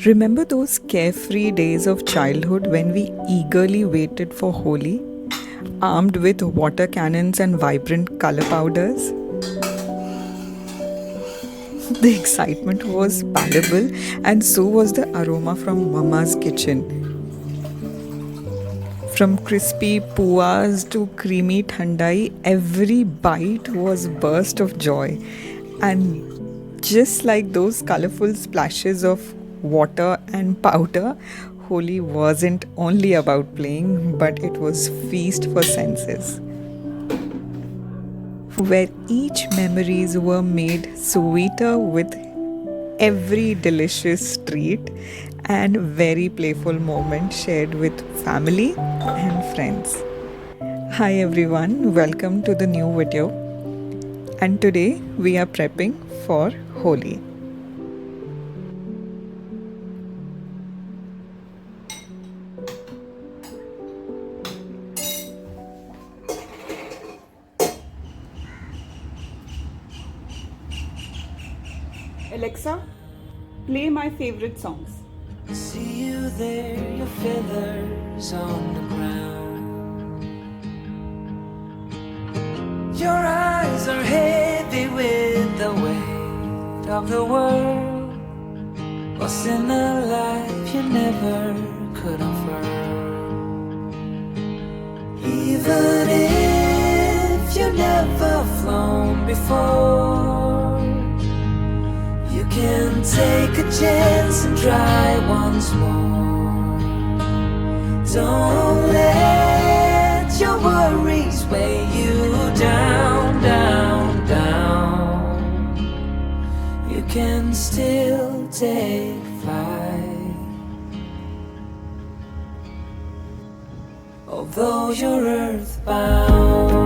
Remember those carefree days of childhood when we eagerly waited for Holi, armed with water cannons and vibrant color powders? The excitement was palpable, and so was the aroma from Mama's kitchen. From crispy puas to creamy thandai, every bite was a burst of joy. And just like those colorful splashes of water and powder, Holi wasn't only about playing, but it was feast for senses, where each memories were made sweeter with every delicious treat and very playful moment shared with family and friends. Hi everyone, welcome to the new video, and today we are prepping for Holi. Alexa, play my favorite songs. See you there, your feathers on the ground. Your eyes are heavy with the weight of the world. What's in a life you never could afford? Even if you never flown before, you can take a chance and try once more. Don't let your worries weigh you down, down, down. You can still take flight, although you're earthbound.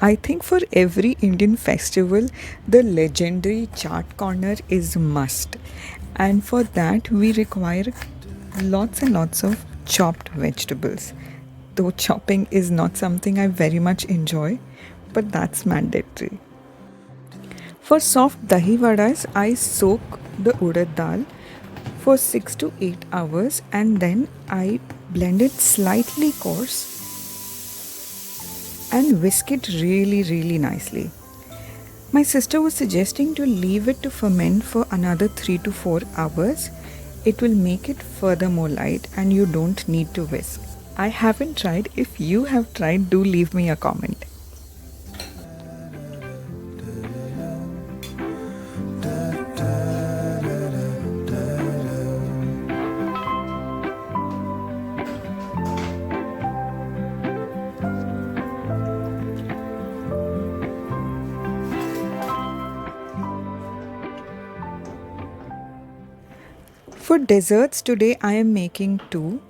I think for every Indian festival, the legendary chaat corner is must. And for that, we require lots and lots of chopped vegetables. Though chopping is not something I very much enjoy, but that's mandatory. For soft dahi vadas, I soak the urad dal for 6 to 8 hours and then I blend it slightly coarse and whisk it really nicely. My sister was suggesting to leave it to ferment for another 3 to 4 hours. It will make it further more light and you don't need to whisk. I haven't tried. If you have tried, do leave me a comment. For desserts today I am making two,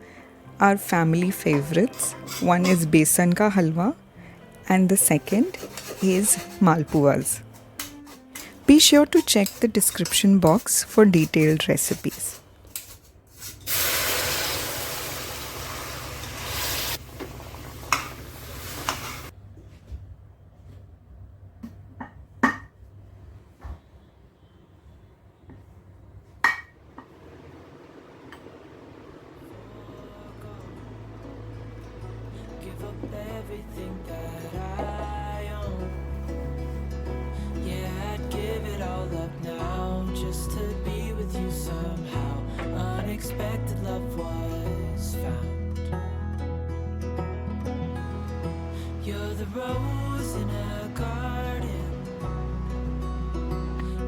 our family favorites. One is Besan Halwa and the second is Malpuas. Be sure to check the description box for detailed recipes. Everything that I own, yeah, I'd give it all up now just to be with you somehow. Unexpected love was found. You're the rose in a garden,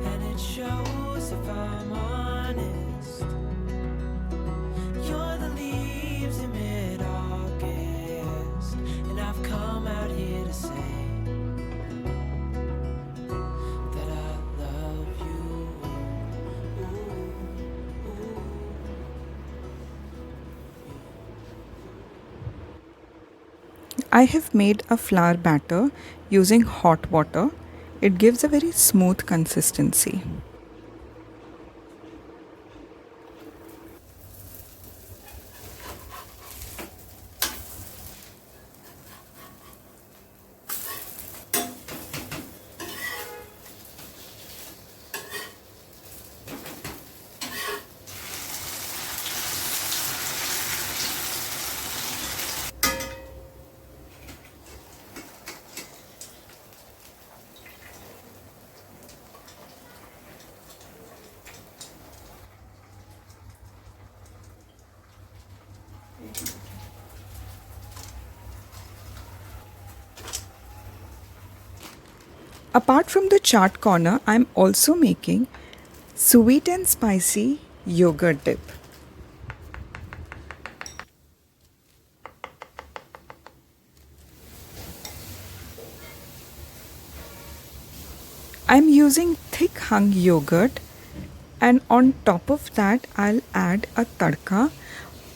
and it shows if I'm honest. You're the leaves in mid-August, and I've come out here to say that I love you. Ooh, ooh. I have made a flour batter using hot water. It gives a very smooth consistency. Apart from the chaat corner, I'm also making sweet and spicy yogurt dip. I'm using thick hung yogurt, and on top of that I'll add a tadka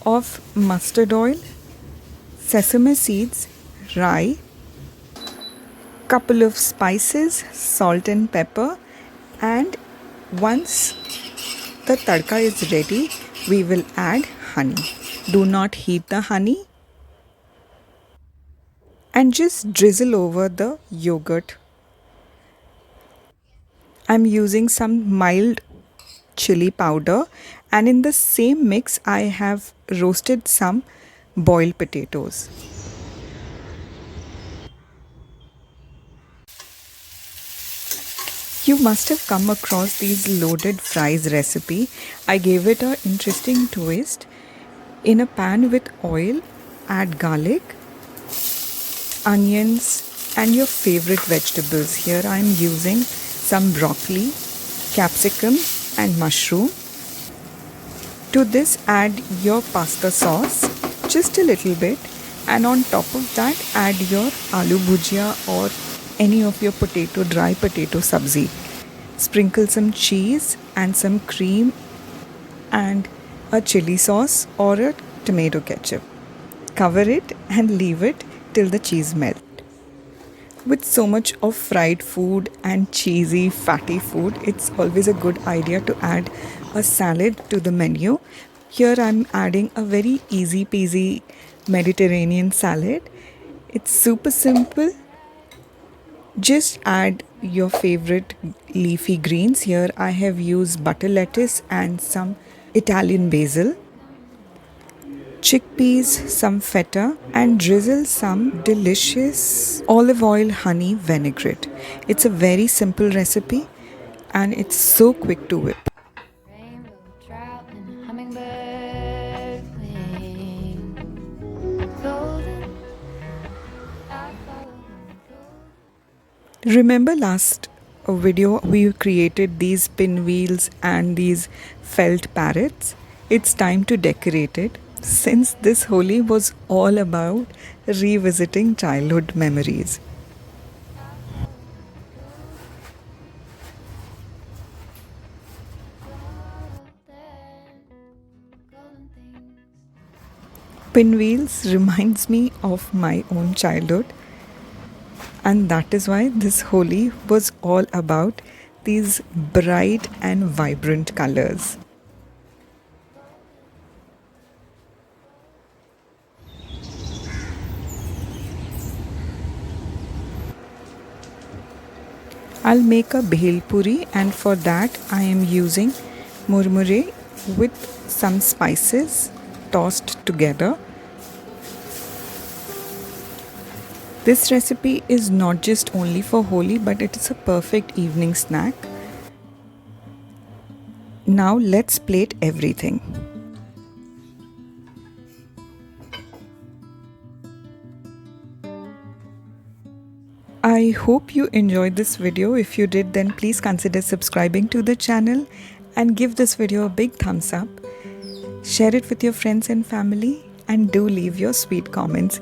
of mustard oil, sesame seeds, rye, couple of spices, salt and pepper, and once the tadka is ready, we will add honey. Do not heat the honey and just drizzle over the yogurt. I'm using some mild chili powder, and in the same mix I have roasted some boiled potatoes. You must have come across these loaded fries recipe. I gave it an interesting twist. In a pan with oil, add garlic, onions and your favorite vegetables. Here I am using some broccoli, capsicum and mushroom. To this add your pasta sauce, just a little bit, and on top of that add your aloo bhujia or any of your dry potato sabzi. Sprinkle some cheese and some cream and a chili sauce or a tomato ketchup. Cover it and leave it till the cheese melts. With so much of fried food and cheesy, fatty food, it's always a good idea to add a salad to the menu. Here I'm adding a very easy peasy Mediterranean salad. It's super simple. Just add your favorite leafy greens. Here I have used butter lettuce and some Italian basil, chickpeas, some feta, and drizzle some delicious olive oil honey vinaigrette. It's a very simple recipe and it's so quick to whip. Rainbow trout and hummingbird wing. Golden, I follow them. Remember last video we created these pinwheels and these felt parrots? It's time to decorate it, since this Holi was all about revisiting childhood memories. Golden things. Pinwheels reminds me of my own childhood, and that is why this Holi was all about these bright and vibrant colors. I'll make a Bhelpuri, and for that I am using murmure with some spices tossed together. This recipe is not just only for Holi, but it is a perfect evening snack. Now let's plate everything. I hope you enjoyed this video. If you did, then please consider subscribing to the channel and give this video a big thumbs up. Share it with your friends and family, and do leave your sweet comments.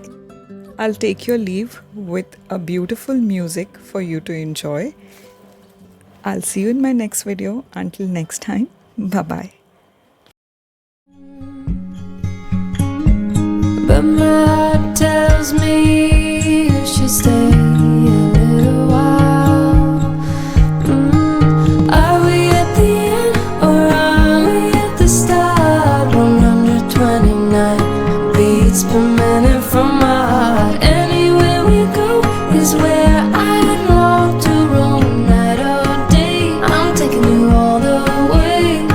I'll take your leave with a beautiful music for you to enjoy. I'll see you in my next video. Until next time, bye-bye. But my heart tells me should stay a little while. Are we at the end or are we at the start? 129 beats per minute from my heart. Anywhere we go is where I'd love to roam. Night or day, I'm taking you all the way.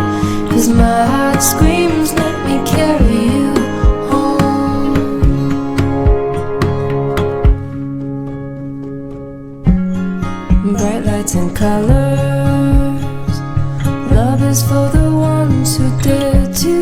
'Cause my heart screams, let me carry you home. Bright lights and colors, love is for the ones who dare to